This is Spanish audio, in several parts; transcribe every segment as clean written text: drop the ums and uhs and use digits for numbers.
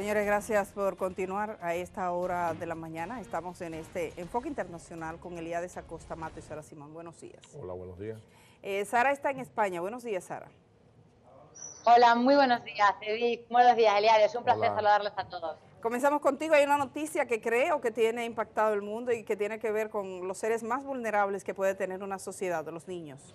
Señores, gracias por continuar a esta hora de la mañana. Estamos en este Enfoque Internacional con Elías Acosta Mato y Sara Simón. Buenos días. Hola, buenos días. Sara está en España. Buenos días, Sara. Hola, muy buenos días, Edith. Buenos días, Elías. Es un placer saludarles a todos. Comenzamos contigo. Hay una noticia que creo que tiene impactado el mundo y que tiene que ver con los seres más vulnerables que puede tener una sociedad, los niños.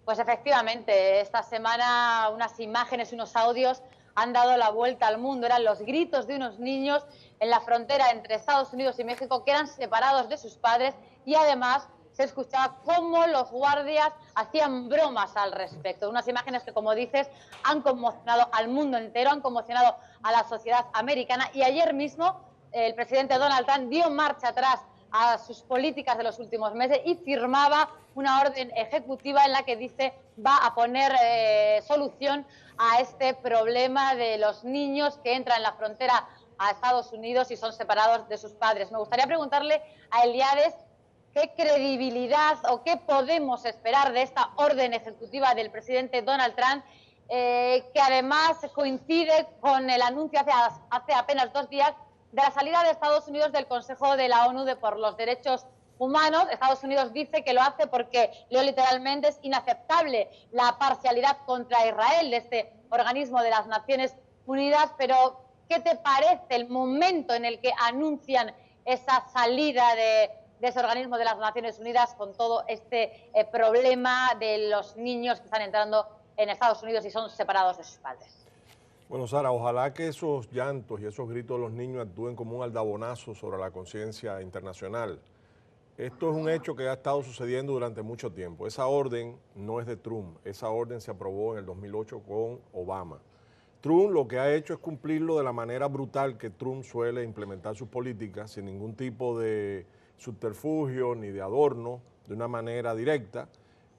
Pues efectivamente, esta semana unas imágenes y unos audios han dado la vuelta al mundo. Eran los gritos de unos niños en la frontera entre Estados Unidos y México que eran separados de sus padres y además se escuchaba cómo los guardias hacían bromas al respecto. Unas imágenes que, como dices, han conmocionado al mundo entero, han conmocionado a la sociedad americana y ayer mismo el presidente Donald Trump dio marcha atrás a sus políticas de los últimos meses y firmaba una orden ejecutiva en la que dice va a poner solución a este problema de los niños que entran en la frontera a Estados Unidos y son separados de sus padres. Me gustaría preguntarle a Elías qué credibilidad o qué podemos esperar de esta orden ejecutiva del presidente Donald Trump, que además coincide con el anuncio hace apenas 2 días de la salida de Estados Unidos del Consejo de la ONU por los Derechos Humanos. Estados Unidos dice que lo hace porque, leo literalmente, es inaceptable la parcialidad contra Israel de este organismo de las Naciones Unidas. Pero, ¿qué te parece el momento en el que anuncian esa salida de ese organismo de las Naciones Unidas con todo este problema de los niños que están entrando en Estados Unidos y son separados de sus padres? Bueno, Sara, ojalá que esos llantos y esos gritos de los niños actúen como un aldabonazo sobre la conciencia internacional. Esto es un hecho que ha estado sucediendo durante mucho tiempo. Esa orden no es de Trump, esa orden se aprobó en el 2008 con Obama. Trump lo que ha hecho es cumplirlo de la manera brutal que Trump suele implementar sus políticas, sin ningún tipo de subterfugio ni de adorno, de una manera directa,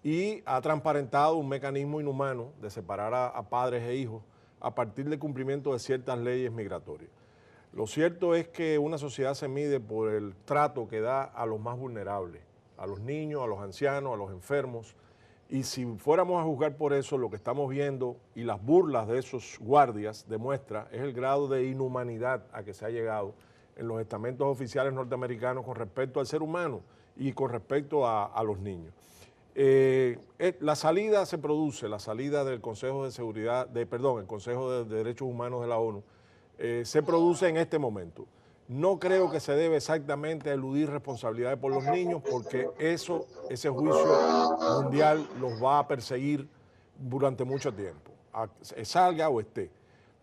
y ha transparentado un mecanismo inhumano de separar a padres e hijos a partir del cumplimiento de ciertas leyes migratorias. Lo cierto es que una sociedad se mide por el trato que da a los más vulnerables, a los niños, a los ancianos, a los enfermos, y si fuéramos a juzgar por eso, lo que estamos viendo y las burlas de esos guardias demuestra es el grado de inhumanidad a que se ha llegado en los estamentos oficiales norteamericanos con respecto al ser humano y con respecto a los niños. La salida se produce, la salida del Consejo de Seguridad, el Consejo de Derechos Humanos de la ONU, se produce en este momento. No creo que se debe exactamente a eludir responsabilidades por los niños, porque ese juicio mundial los va a perseguir durante mucho tiempo, salga o esté.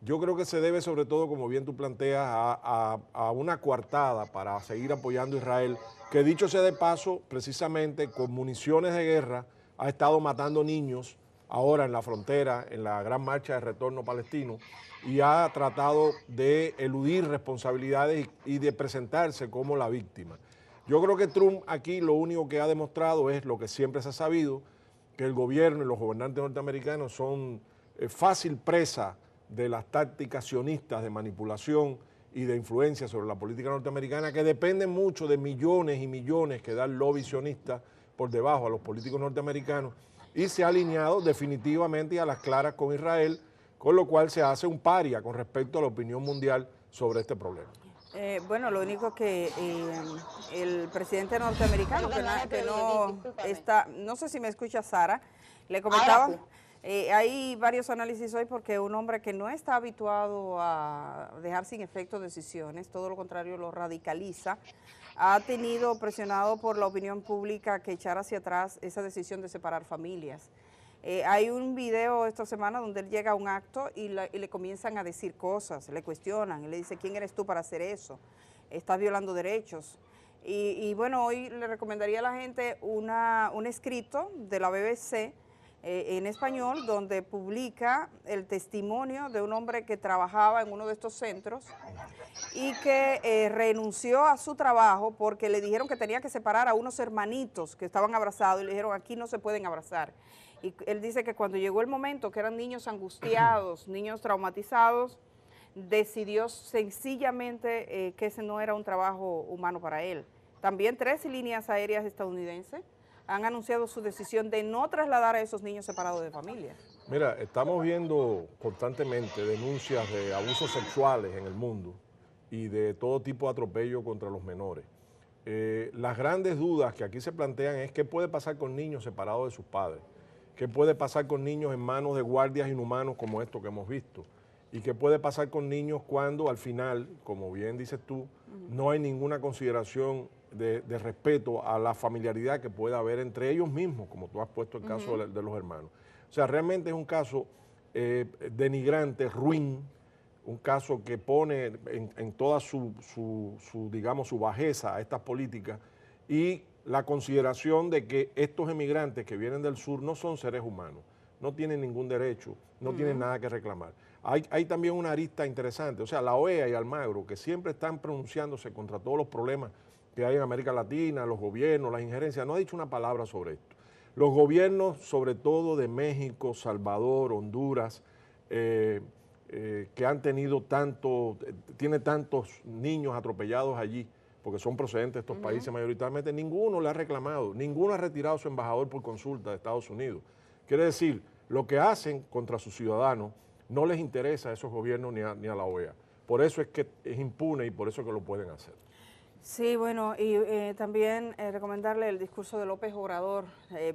Yo creo que se debe sobre todo, como bien tú planteas, a una coartada para seguir apoyando a Israel, que dicho sea de paso, precisamente con municiones de guerra ha estado matando niños ahora en la frontera, en la gran marcha de retorno palestino, y ha tratado de eludir responsabilidades y de presentarse como la víctima. Yo creo que Trump aquí lo único que ha demostrado es lo que siempre se ha sabido, que el gobierno y los gobernantes norteamericanos son fácil presa de las tácticas sionistas de manipulación y de influencia sobre la política norteamericana, que dependen mucho de millones y millones que da el lobby sionista por debajo a los políticos norteamericanos, y se ha alineado definitivamente y a las claras con Israel, con lo cual se hace un paria con respecto a la opinión mundial sobre este problema. Bueno, lo único que el presidente norteamericano, que no está, no sé si me escucha Sara, le comentaba, hay varios análisis hoy porque un hombre que no está habituado a dejar sin efecto decisiones, todo lo contrario lo radicaliza, ha tenido presionado por la opinión pública que echara hacia atrás esa decisión de separar familias. Hay un video esta semana donde él llega a un acto y le comienzan a decir cosas, le cuestionan, y le dice, ¿quién eres tú para hacer eso? Estás violando derechos. Y bueno, hoy le recomendaría a la gente un escrito de la BBC en español, donde publica el testimonio de un hombre que trabajaba en uno de estos centros y que renunció a su trabajo porque le dijeron que tenía que separar a unos hermanitos que estaban abrazados y le dijeron, aquí no se pueden abrazar. Y él dice que cuando llegó el momento, que eran niños angustiados, niños traumatizados, decidió sencillamente que ese no era un trabajo humano para él. También 3 líneas aéreas estadounidenses han anunciado su decisión de no trasladar a esos niños separados de familia. Mira, estamos viendo constantemente denuncias de abusos sexuales en el mundo y de todo tipo de atropello contra los menores. Las grandes dudas que aquí se plantean es qué puede pasar con niños separados de sus padres, qué puede pasar con niños en manos de guardias inhumanos como esto que hemos visto, y qué puede pasar con niños cuando al final, como bien dices tú, no hay ninguna consideración de respeto a la familiaridad que pueda haber entre ellos mismos, como tú has puesto el caso de los hermanos. O sea, realmente es un caso denigrante, ruin, un caso que pone en toda digamos, su bajeza a estas políticas y la consideración de que estos emigrantes que vienen del sur no son seres humanos, no tienen ningún derecho, no tienen nada que reclamar. Hay también una arista interesante, o sea, la OEA y Almagro, que siempre están pronunciándose contra todos los problemas que hay en América Latina, los gobiernos, las injerencias, no ha dicho una palabra sobre esto. Los gobiernos, sobre todo de México, Salvador, Honduras, que han tenido tiene tantos niños atropellados allí, porque son procedentes de estos países mayoritariamente, ninguno le ha reclamado, ninguno ha retirado a su embajador por consulta de Estados Unidos. Quiere decir, lo que hacen contra sus ciudadanos no les interesa a esos gobiernos ni a la OEA. Por eso es que es impune y por eso es que lo pueden hacer. Sí, bueno, y también recomendarle el discurso de López Obrador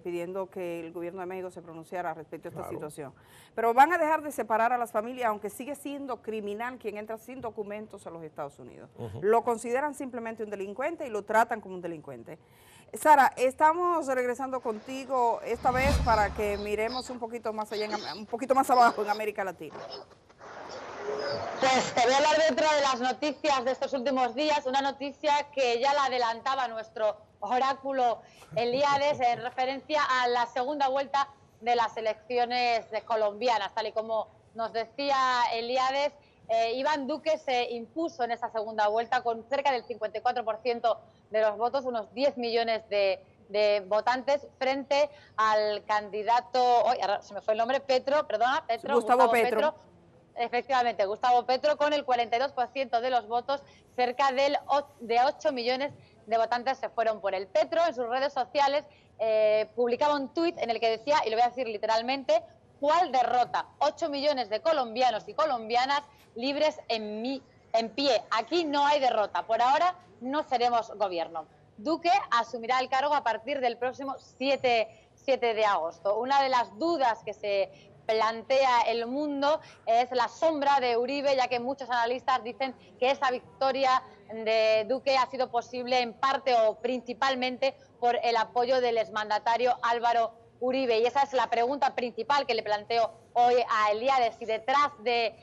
pidiendo que el gobierno de México se pronunciara respecto a esta situación. Pero van a dejar de separar a las familias, aunque sigue siendo criminal quien entra sin documentos a los Estados Unidos. Lo consideran simplemente un delincuente y lo tratan como un delincuente. Sara, estamos regresando contigo esta vez para que miremos un poquito más allá, un poquito más abajo en América Latina. Pues te voy a hablar dentro de las noticias de estos últimos días, una noticia que ya la adelantaba nuestro oráculo Elíades en referencia a la segunda vuelta de las elecciones colombianas. Tal y como nos decía Elíades, Iván Duque se impuso en esa segunda vuelta con cerca del 54% de los votos, unos 10 millones de votantes, frente al candidato, ahora se me fue el nombre, Gustavo Petro. Efectivamente, Gustavo Petro, con el 42% de los votos, cerca de 8 millones de votantes se fueron por él. Petro, en sus redes sociales, publicaba un tuit en el que decía, y lo voy a decir literalmente, ¿cuál derrota? 8 millones de colombianos y colombianas libres en pie. Aquí no hay derrota. Por ahora no seremos gobierno. Duque asumirá el cargo a partir del próximo 7 de agosto. Una de las dudas que se plantea el mundo es la sombra de Uribe, ya que muchos analistas dicen que esa victoria de Duque ha sido posible en parte o principalmente por el apoyo del exmandatario Álvaro Uribe. Y esa es la pregunta principal que le planteo hoy a Elíades, si detrás de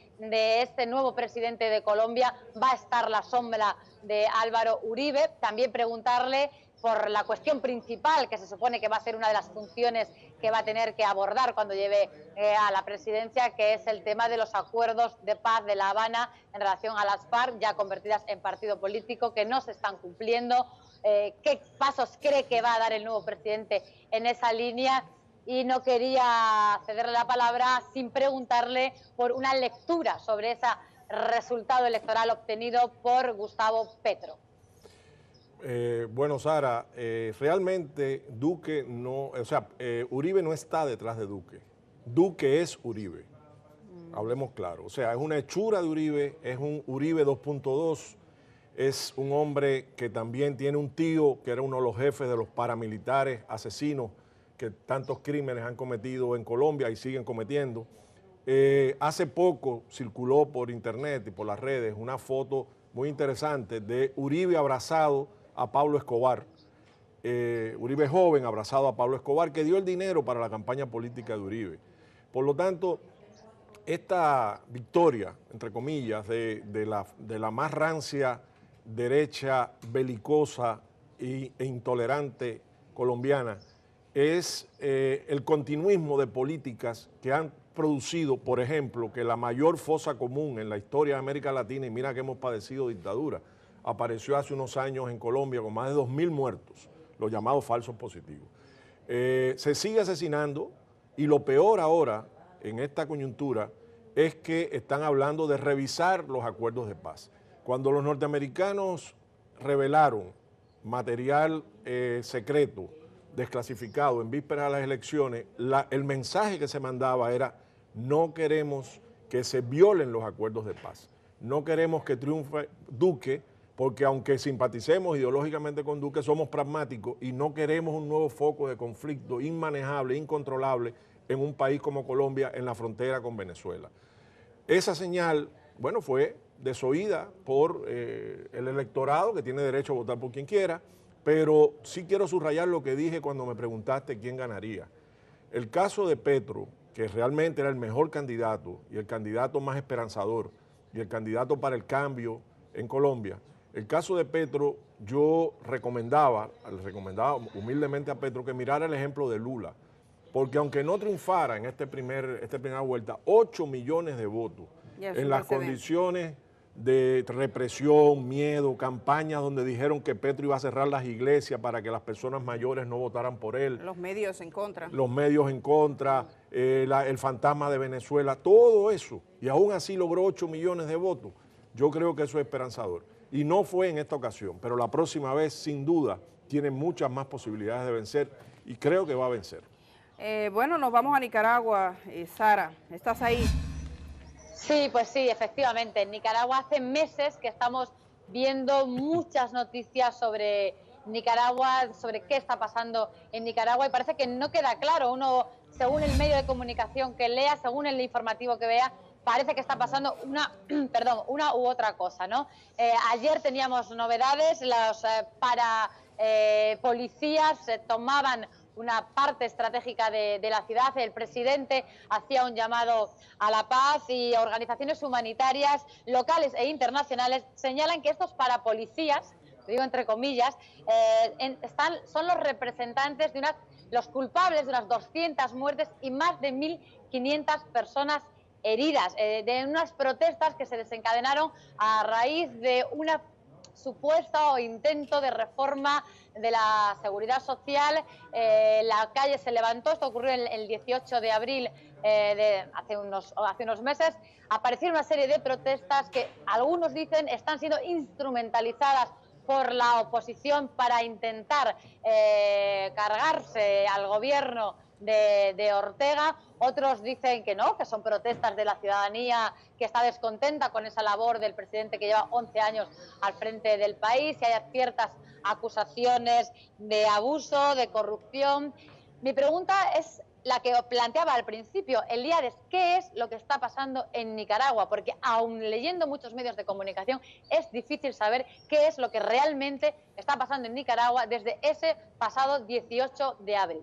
este nuevo presidente de Colombia va a estar la sombra de Álvaro Uribe. También preguntarle por la cuestión principal, que se supone que va a ser una de las funciones que va a tener que abordar cuando lleve a la presidencia, que es el tema de los acuerdos de paz de La Habana en relación a las FARC, ya convertidas en partido político, que no se están cumpliendo. ¿Qué pasos cree que va a dar el nuevo presidente en esa línea? Y no quería cederle la palabra sin preguntarle por una lectura sobre ese resultado electoral obtenido por Gustavo Petro. Bueno, Sara, realmente Duque no, Uribe no está detrás de Duque. Duque es Uribe. Hablemos claro. O sea, es una hechura de Uribe, es un Uribe 2.2, es un hombre que también tiene un tío que era uno de los jefes de los paramilitares asesinos que tantos crímenes han cometido en Colombia y siguen cometiendo. Hace poco circuló por internet y por las redes una foto muy interesante de Uribe abrazado a Pablo Escobar, Uribe joven abrazado a Pablo Escobar, que dio el dinero para la campaña política de Uribe. Por lo tanto, esta victoria, entre comillas, de la más rancia derecha belicosa e intolerante colombiana, es el continuismo de políticas que han producido, por ejemplo, que la mayor fosa común en la historia de América Latina, y mira que hemos padecido dictadura, apareció hace unos años en Colombia con más de 2.000 muertos, los llamados falsos positivos. Se sigue asesinando y lo peor ahora, en esta coyuntura, es que están hablando de revisar los acuerdos de paz. Cuando los norteamericanos revelaron material secreto, desclasificado en vísperas de las elecciones, el mensaje que se mandaba era No queremos que se violen los acuerdos de paz. No queremos que triunfe Duque, porque aunque simpaticemos ideológicamente con Duque, somos pragmáticos y no queremos un nuevo foco de conflicto inmanejable, incontrolable en un país como Colombia en la frontera con Venezuela. Esa señal, bueno, fue desoída por el electorado, que tiene derecho a votar por quien quiera, pero sí quiero subrayar lo que dije cuando me preguntaste quién ganaría. El caso de Petro, que realmente era el mejor candidato y el candidato más esperanzador y el candidato para el cambio en Colombia, el caso de Petro, yo recomendaba humildemente a Petro que mirara el ejemplo de Lula, porque aunque no triunfara en esta primera vuelta, 8 millones de votos en las condiciones de represión, miedo, campañas donde dijeron que Petro iba a cerrar las iglesias para que las personas mayores no votaran por él. Los medios en contra. Los medios en contra, el fantasma de Venezuela, todo eso. Y aún así logró 8 millones de votos. Yo creo que eso es esperanzador. Y no fue en esta ocasión, pero la próxima vez, sin duda, tiene muchas más posibilidades de vencer y creo que va a vencer. Bueno, nos vamos a Nicaragua. Sara, ¿estás ahí? Sí, pues sí, efectivamente. En Nicaragua hace meses que estamos viendo muchas noticias sobre Nicaragua, sobre qué está pasando en Nicaragua y parece que no queda claro. Uno, según el medio de comunicación que lea, según el informativo que vea, parece que está pasando una u otra cosa, ¿no? Ayer teníamos novedades, los policías tomaban una parte estratégica de la ciudad. El presidente hacía un llamado a la paz y organizaciones humanitarias locales e internacionales señalan que estos parapolicías, digo entre comillas, son los representantes de los culpables de unas 200 muertes y más de 1.500 personas heridas, de unas protestas que se desencadenaron a raíz de una supuesta o intento de reforma de la seguridad social. La calle se levantó, esto ocurrió el 18 de abril hace unos meses. Aparecieron una serie de protestas que algunos dicen están siendo instrumentalizadas por la oposición para intentar cargarse al gobierno de Ortega. Otros dicen que no, que son protestas de la ciudadanía que está descontenta con esa labor del presidente que lleva 11 años al frente del país y hay ciertas acusaciones de abuso, de corrupción. Mi pregunta es la que planteaba al principio, Elías, ¿qué es lo que está pasando en Nicaragua? Porque aun leyendo muchos medios de comunicación es difícil saber qué es lo que realmente está pasando en Nicaragua desde ese pasado 18 de abril.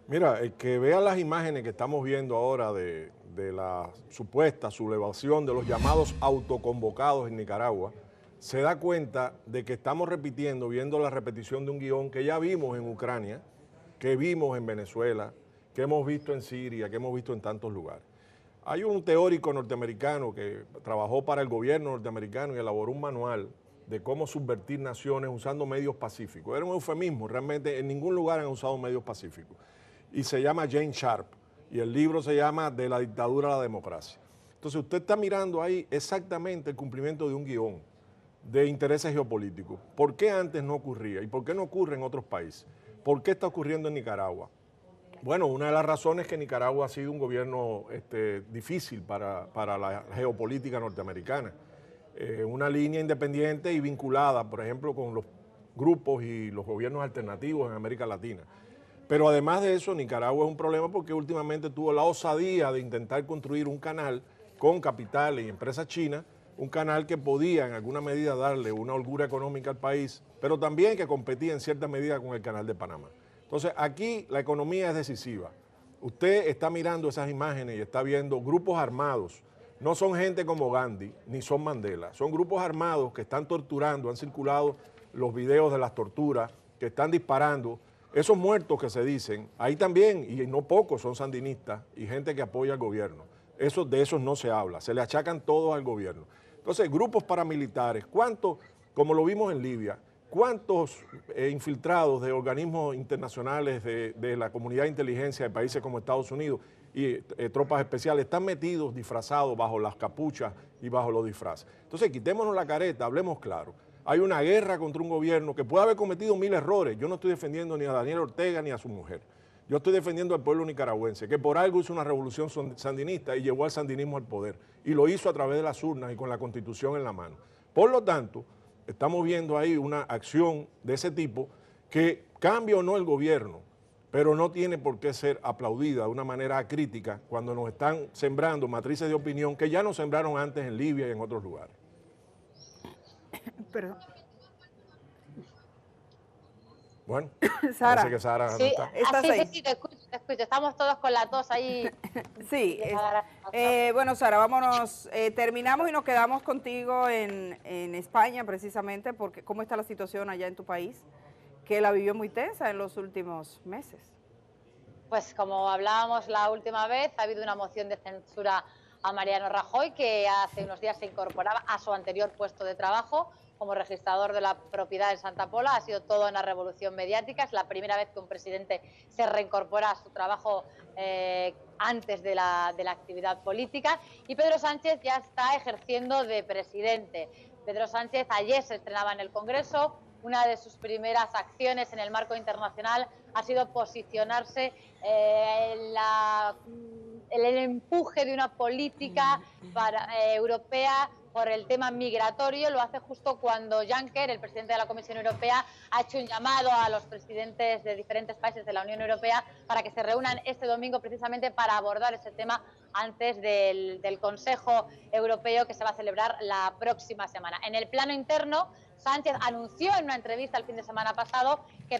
Mira, el que vea las imágenes que estamos viendo ahora de la supuesta sublevación de los llamados autoconvocados en Nicaragua, se da cuenta de que estamos viendo la repetición de un guión que ya vimos en Ucrania, que vimos en Venezuela, que hemos visto en Siria, que hemos visto en tantos lugares. Hay un teórico norteamericano que trabajó para el gobierno norteamericano y elaboró un manual de cómo subvertir naciones usando medios pacíficos. Era un eufemismo, realmente en ningún lugar han usado medios pacíficos. Y se llama James Sharp, y el libro se llama De la dictadura a la democracia. Entonces usted está mirando ahí exactamente el cumplimiento de un guión de intereses geopolíticos. ¿Por qué antes no ocurría? ¿Y por qué no ocurre en otros países? ¿Por qué está ocurriendo en Nicaragua? Bueno, una de las razones es que Nicaragua ha sido un gobierno difícil para la geopolítica norteamericana. Una línea independiente y vinculada, por ejemplo, con los grupos y los gobiernos alternativos en América Latina. Pero además de eso, Nicaragua es un problema porque últimamente tuvo la osadía de intentar construir un canal con capitales y empresas chinas, un canal que podía en alguna medida darle una holgura económica al país, pero también que competía en cierta medida con el canal de Panamá. Entonces aquí la economía es decisiva. Usted está mirando esas imágenes y está viendo grupos armados. No son gente como Gandhi, ni son Mandela. Son grupos armados que están torturando, han circulado los videos de las torturas, que están disparando. Esos muertos que se dicen, ahí también, y no pocos, son sandinistas y gente que apoya al gobierno. De esos no se habla, se le achacan todos al gobierno. Entonces, grupos paramilitares, ¿cuántos, como lo vimos en Libia, cuántos infiltrados de organismos internacionales de la comunidad de inteligencia de países como Estados Unidos y tropas especiales están metidos, disfrazados bajo las capuchas y bajo los disfraces? Entonces, quitémonos la careta, hablemos claro. Hay una guerra contra un gobierno que puede haber cometido 1000 errores. Yo no estoy defendiendo ni a Daniel Ortega ni a su mujer. Yo estoy defendiendo al pueblo nicaragüense, que por algo hizo una revolución sandinista y llevó al sandinismo al poder. Y lo hizo a través de las urnas y con la Constitución en la mano. Por lo tanto, estamos viendo ahí una acción de ese tipo que cambie o no el gobierno, pero no tiene por qué ser aplaudida de una manera crítica cuando nos están sembrando matrices de opinión que ya nos sembraron antes en Libia y en otros lugares. Pero, bueno, Sara. parece que Sara no Sí, está. ¿Estás ahí? sí, te escucho. Estamos todos con la tos ahí. Sí, bueno, Sara, vámonos, terminamos y nos quedamos contigo en España precisamente, porque cómo está la situación allá en tu país, que la vivió muy tensa en los últimos meses. Pues como hablábamos la última vez, ha habido una moción de censura a Mariano Rajoy, que hace unos días se incorporaba a su anterior puesto de trabajo como registrador de la propiedad en Santa Pola. Ha sido toda una revolución mediática. Es la primera vez que un presidente se reincorpora a su trabajo antes de la actividad política. Y Pedro Sánchez ya está ejerciendo de presidente. Pedro Sánchez ayer se estrenaba en el Congreso. Una de sus primeras acciones en el marco internacional ha sido posicionarse en el empuje de una política europea por el tema migratorio. Lo hace justo cuando Juncker, el presidente de la Comisión Europea, ha hecho un llamado a los presidentes de diferentes países de la Unión Europea para que se reúnan este domingo precisamente para abordar ese tema antes del Consejo Europeo que se va a celebrar la próxima semana. En el plano interno, Sánchez anunció en una entrevista el fin de semana pasado que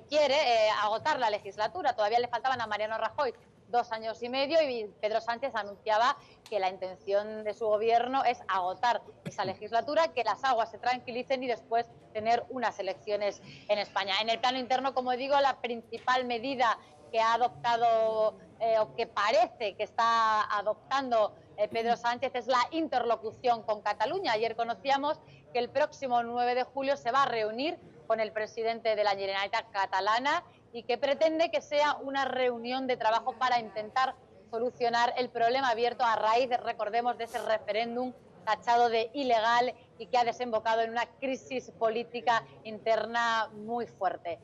quiere agotar la legislatura. Todavía le faltaban a Mariano Rajoy 2 años y medio y Pedro Sánchez anunciaba que la intención de su gobierno es agotar esa legislatura, que las aguas se tranquilicen y después tener unas elecciones en España. En el plano interno, como digo, la principal medida que ha adoptado o que parece que está adoptando Pedro Sánchez es la interlocución con Cataluña. Ayer conocíamos que el próximo 9 de julio se va a reunir con el presidente de la Generalitat catalana y que pretende que sea una reunión de trabajo para intentar solucionar el problema abierto a raíz, recordemos, de ese referéndum tachado de ilegal y que ha desembocado en una crisis política interna muy fuerte.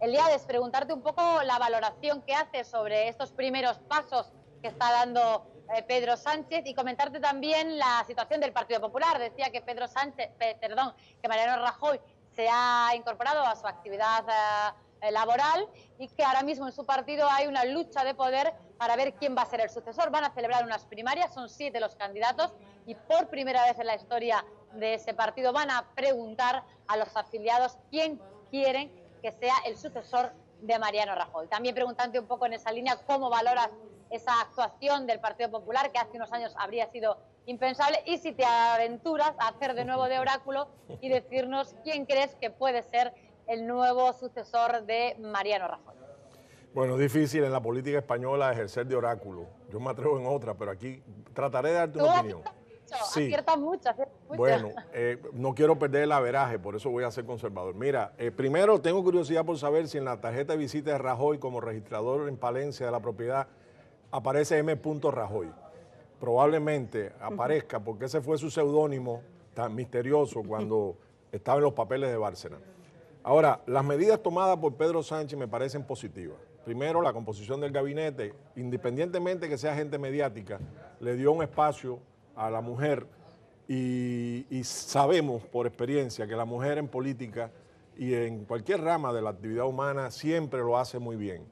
Eliades, preguntarte un poco la valoración que haces sobre estos primeros pasos que está dando Pedro Sánchez y comentarte también la situación del Partido Popular. Decía que que Mariano Rajoy se ha incorporado a su actividad laboral y que ahora mismo en su partido hay una lucha de poder para ver quién va a ser el sucesor. Van a celebrar unas primarias, son 7 los candidatos y por primera vez en la historia de ese partido van a preguntar a los afiliados quién quieren que sea el sucesor de Mariano Rajoy. También preguntante un poco en esa línea, ¿cómo valoras esa actuación del Partido Popular que hace unos años habría sido impensable? Y si te aventuras a hacer de nuevo de oráculo y decirnos quién crees que puede ser el nuevo sucesor de Mariano Rajoy. Bueno, es difícil en la política española ejercer de oráculo. Yo me atrevo en otra, pero aquí trataré de darte una opinión. Sí. Aciertas mucho. Bueno, no quiero perder el averaje, por eso voy a ser conservador. Mira, primero tengo curiosidad por saber si en la tarjeta de visita de Rajoy como registrador en Palencia de la propiedad aparece M. Rajoy. Probablemente aparezca porque ese fue su seudónimo tan misterioso cuando estaba en los papeles de Bárcena. Ahora, las medidas tomadas por Pedro Sánchez me parecen positivas. Primero, la composición del gabinete, independientemente que sea gente mediática, le dio un espacio a la mujer y sabemos por experiencia que la mujer en política y en cualquier rama de la actividad humana siempre lo hace muy bien.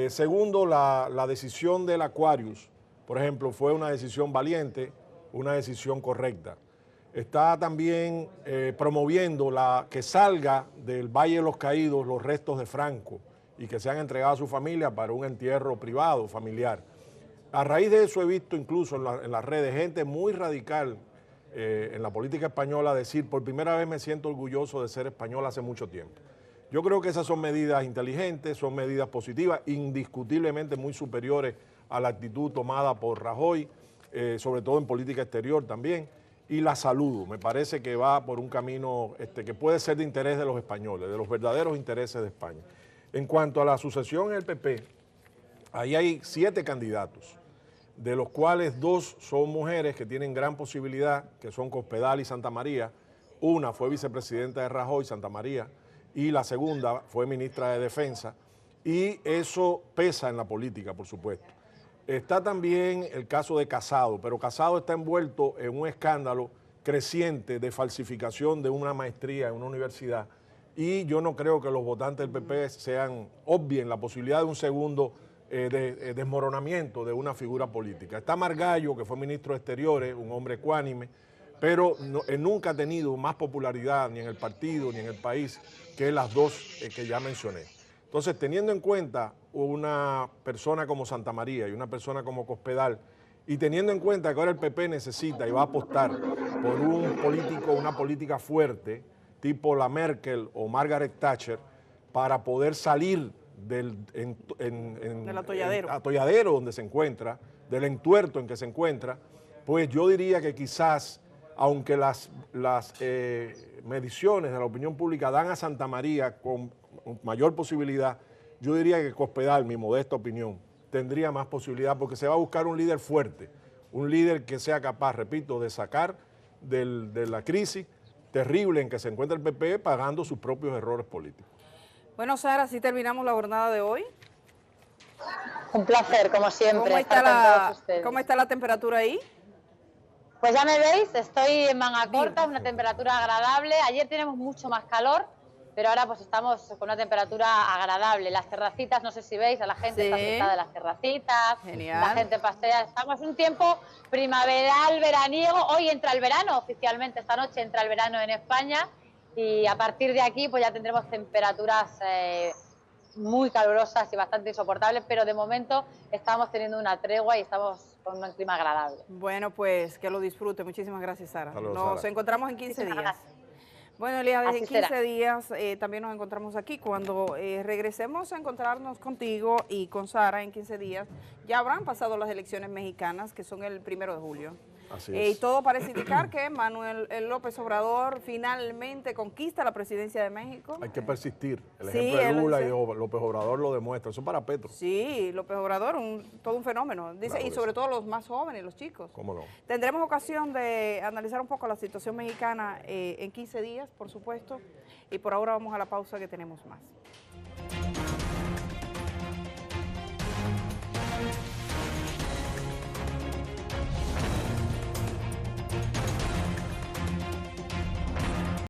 Segundo, la decisión del Aquarius, por ejemplo, fue una decisión valiente, una decisión correcta. Está también promoviendo que salga del Valle de los Caídos los restos de Franco y que sean entregados a su familia para un entierro privado, familiar. A raíz de eso he visto incluso en las redes gente muy radical en la política española decir, por primera vez me siento orgulloso de ser español hace mucho tiempo. Yo creo que esas son medidas inteligentes, son medidas positivas, indiscutiblemente muy superiores a la actitud tomada por Rajoy, sobre todo en política exterior también, y la saludo. Me parece que va por un camino que puede ser de interés de los españoles, de los verdaderos intereses de España. En cuanto a la sucesión en el PP, ahí hay 7 candidatos, de los cuales 2 son mujeres que tienen gran posibilidad, que son Cospedal y Santa María. Una fue vicepresidenta de Rajoy, Santa María, y la segunda fue ministra de Defensa. y eso pesa en la política, por supuesto. Está también el caso de Casado, pero Casado está envuelto en un escándalo creciente de falsificación de una maestría en una universidad, y yo no creo que los votantes del PP obvien la posibilidad de un segundo desmoronamiento de una figura política. Está Margallo, que fue ministro de Exteriores, un hombre ecuánime, pero nunca ha tenido más popularidad ni en el partido ni en el país que las dos que ya mencioné. Entonces, teniendo en cuenta una persona como Santamaría y una persona como Cospedal, y teniendo en cuenta que ahora el PP necesita y va a apostar por un político, una política fuerte, tipo la Merkel o Margaret Thatcher, para poder salir del atolladero donde se encuentra, del entuerto en que se encuentra, pues yo diría que quizás, aunque las mediciones de la opinión pública dan a Santamaría con mayor posibilidad, yo diría que Cospedal, mi modesta opinión, tendría más posibilidad, porque se va a buscar un líder fuerte, un líder que sea capaz, repito, de sacar de la crisis terrible en que se encuentra el PP, pagando sus propios errores políticos. Bueno, Sara, así terminamos la jornada de hoy. Un placer, como siempre. ¿Cómo está la temperatura ahí? Pues ya me veis, estoy en manga corta, una temperatura agradable. Ayer teníamos mucho más calor, pero ahora pues estamos con una temperatura agradable. Las terracitas, no sé si veis, a la gente está sentada en las terracitas. Genial. La gente pasea. Estamos en un tiempo primaveral, veraniego. Hoy entra el verano, oficialmente esta noche entra el verano en España. Y a partir de aquí pues ya tendremos temperaturas muy calurosas y bastante insoportables, pero de momento estamos teniendo una tregua y estamos con un clima agradable. Bueno, pues que lo disfrute. Muchísimas gracias, Sara. Nos encontramos en 15 días. Gracias. Bueno, Elías, en 15 días también nos encontramos aquí. Cuando regresemos a encontrarnos contigo y con Sara en 15 días, ya habrán pasado las elecciones mexicanas, que son el 1 de julio. Así es. Y todo parece indicar que Manuel López Obrador finalmente conquista la presidencia de México. Hay que persistir. El ejemplo de Lula y López Obrador lo demuestra. Eso para Petro. Sí, López Obrador, todo un fenómeno. Dice, claro, y sobre todo los más jóvenes, los chicos. ¿Cómo no? Tendremos ocasión de analizar un poco la situación mexicana en 15 días, por supuesto. Y por ahora vamos a la pausa, que tenemos más.